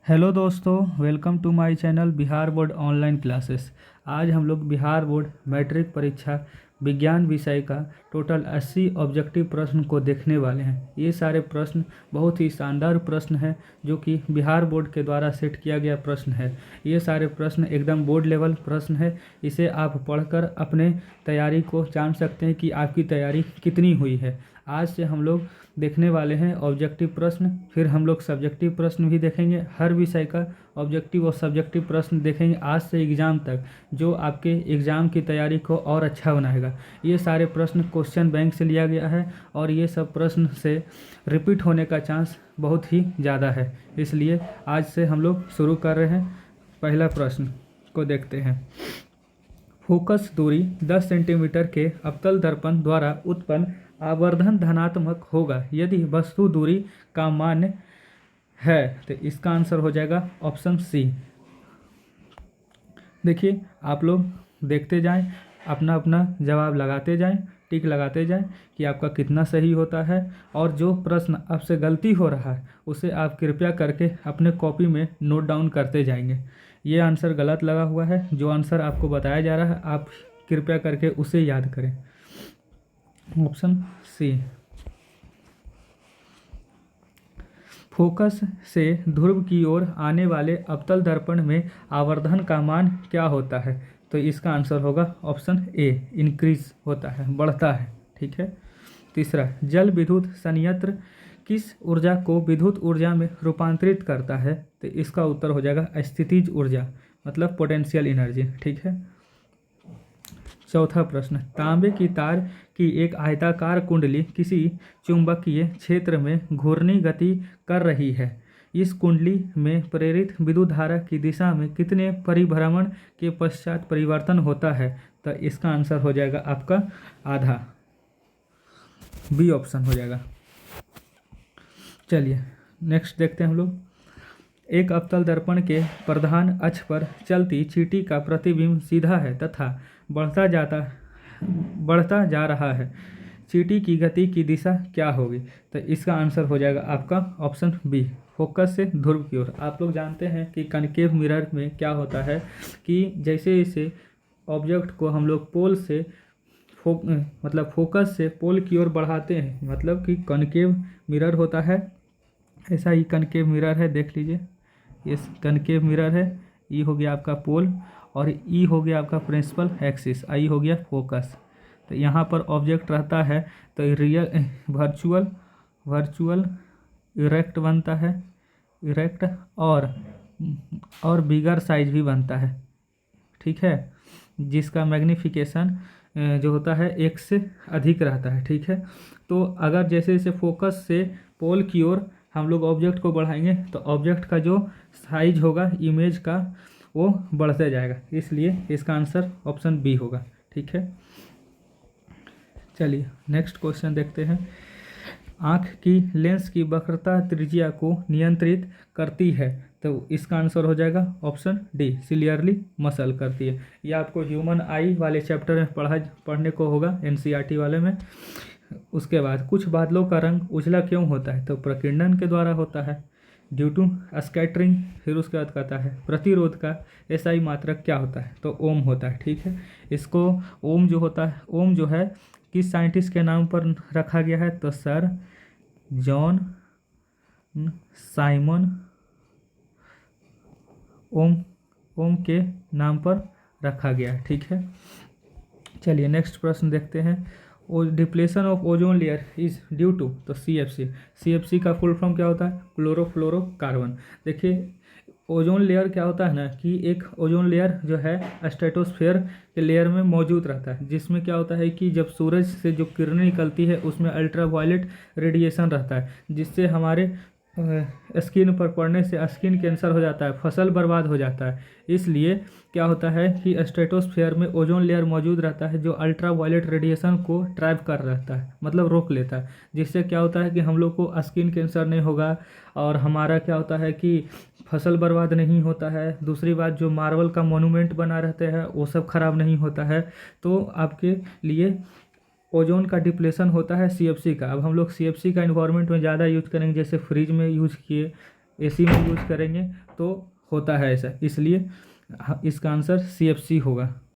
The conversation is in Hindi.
हेलो दोस्तों, welcome to my channel Bihar board online classes. आज हम लोग बिहार बोर्ड मैट्रिक परीक्षा विज्ञान विषय का टोटल 80 ऑब्जेक्टिव प्रश्न को देखने वाले हैं। ये सारे प्रश्न बहुत ही शानदार प्रश्न हैं जो कि बिहार बोर्ड के द्वारा सेट किया गया प्रश्न है। ये सारे प्रश्न एकदम बोर्ड लेवल प्रश्न है। इसे आप पढ़कर अपने तैयारी को जान सकते हैं कि आपकी तैयारी कितनी हुई है। आज से हम लोग देखने वाले हैं ऑब्जेक्टिव प्रश्न, फिर हम लोग सब्जेक्टिव प्रश्न भी देखेंगे। हर विषय का ऑब्जेक्टिव और सब्जेक्टिव प्रश्न देखेंगे आज से एग्ज़ाम तक, जो आपके एग्ज़ाम की तैयारी को और अच्छा बनाएगा। ये सारे प्रश्न क्वेश्चन बैंक से लिया गया है और ये सब प्रश्न से रिपीट होने का चांस बहुत ही ज़्यादा है, इसलिए आज से हम लोग शुरू कर रहे हैं। पहला प्रश्न को देखते हैं। फोकस दूरी 10 सेंटीमीटर के अवतल दर्पण द्वारा उत्पन्न आवर्धन धनात्मक होगा यदि वस्तु दूरी का मान है। तो इसका आंसर हो जाएगा ऑप्शन सी। देखिए, आप लोग देखते जाएं, अपना अपना जवाब लगाते जाएं, टिक लगाते जाएं कि आपका कितना सही होता है। और जो प्रश्न आपसे गलती हो रहा है उसे आप कृपया करके अपने कॉपी में नोट डाउन करते जाएंगे। ये आंसर गलत लगा हुआ है, जो आंसर आपको बताया जा रहा है आप कृपया करके उसे याद करें। Option C. फोकस से ध्रुव की ओर आने वाले अवतल दर्पण में आवर्धन का मान क्या होता है। तो इसका आंसर होगा ऑप्शन ए, इंक्रीज होता है, बढ़ता है। ठीक है। तीसरा, जल विद्युत संयंत्र किस ऊर्जा को विद्युत ऊर्जा में रूपांतरित करता है। तो इसका उत्तर हो जाएगा स्थितिज ऊर्जा, मतलब पोटेंशियल एनर्जी। ठीक है। चौथा प्रश्न, तांबे की तार की एक आयताकार कुंडली किसी चुंबकीय क्षेत्र में घूर्णी गति कर रही है। इस कुंडली में प्रेरित विद्युत धारा की दिशा में कितने परिभ्रमण के पश्चात परिवर्तन होता है। तो इसका आंसर हो जाएगा आपका आधा, बी ऑप्शन हो जाएगा। चलिए नेक्स्ट देखते हैं हम लोग। एक अवतल दर्पण के प्रधान अक्ष पर चलती चींटी का प्रतिबिंब सीधा है तथा बढ़ता जा रहा है। चींटी की गति की दिशा क्या होगी। तो इसका आंसर हो जाएगा आपका ऑप्शन बी, फोकस से ध्रुव की ओर। आप लोग जानते हैं कि कनकेव मिरर में क्या होता है कि जैसे जैसे ऑब्जेक्ट को हम लोग पोल से फोकस से पोल की ओर बढ़ाते हैं, मतलब कि कनकेव मिरर होता है। ऐसा ही कनकेव मिरर है, देख लीजिए। ये कनकेव मिरर है। ई हो गया आपका पोल और ई हो गया आपका प्रिंसिपल एक्सिस, आई हो गया फोकस। तो यहाँ पर ऑब्जेक्ट रहता है तो रियल वर्चुअल इरेक्ट बनता है, इरेक्ट और बिगर साइज भी बनता है। ठीक है, जिसका मैग्नीफिकेशन जो होता है एक से अधिक रहता है। ठीक है। तो अगर जैसे जैसे फोकस से पोल की ओर हम लोग ऑब्जेक्ट को बढ़ाएंगे तो ऑब्जेक्ट का जो साइज होगा इमेज का वो बढ़ते जाएगा, इसलिए इसका आंसर ऑप्शन बी होगा। ठीक है। चलिए नेक्स्ट क्वेश्चन देखते हैं। आँख की लेंस की वक्रता त्रिज्या को नियंत्रित करती है। तो इसका आंसर हो जाएगा ऑप्शन डी, सिलियरली मसल करती है। यह आपको ह्यूमन आई वाले चैप्टर में पढ़ने को होगा, एनसीईआरटी वाले में। उसके बाद, कुछ बादलों का रंग उजला क्यों होता है। तो प्रकीर्णन के द्वारा होता है, ड्यू टू स्कैटरिंग। फिर उसके बाद कहता है प्रतिरोध का एसआई मात्रक क्या होता है। तो ओम होता है। ठीक है। इसको ओम जो होता है, ओम जो है किस साइंटिस्ट के नाम पर रखा गया है। तो सर जॉन साइमन ओम के नाम पर रखा गया है। ठीक है। चलिए नेक्स्ट प्रश्न देखते हैं। Depletion of ozone layer is due to. तो सीएफसी का फुल फॉर्म क्या होता है, क्लोरोफ्लोरोकार्बन। देखिए, ओजोन लेयर क्या होता है ना कि एक ओजोन लेयर जो है स्ट्रेटोस्फेयर के लेयर में मौजूद रहता है, जिसमें क्या होता है कि जब सूरज से जो किरणें निकलती है उसमें अल्ट्रावायलेट रेडिएशन रहता है, जिससे हमारे स्किन पर पड़ने से स्किन कैंसर हो जाता है, फसल बर्बाद हो जाता है। इसलिए क्या होता है कि स्ट्रेटोस्फेयर में ओजोन लेयर मौजूद रहता है जो अल्ट्रावायलेट रेडिएशन को ट्रैप कर रहता है, मतलब रोक लेता है, जिससे क्या होता है कि हम लोग को स्किन कैंसर नहीं होगा और हमारा क्या होता है कि फसल बर्बाद नहीं होता है। दूसरी बात, जो मार्बल का मोनूमेंट बना रहते हैं वो सब खराब नहीं होता है। तो आपके लिए ओजोन का डिप्लेशन होता है सीएफसी का। अब हम लोग सीएफसी का इन्वायरमेंट में ज़्यादा यूज करेंगे, जैसे फ्रिज में यूज किए, एसी में यूज करेंगे तो होता है ऐसा, इसलिए इसका आंसर CFC होगा।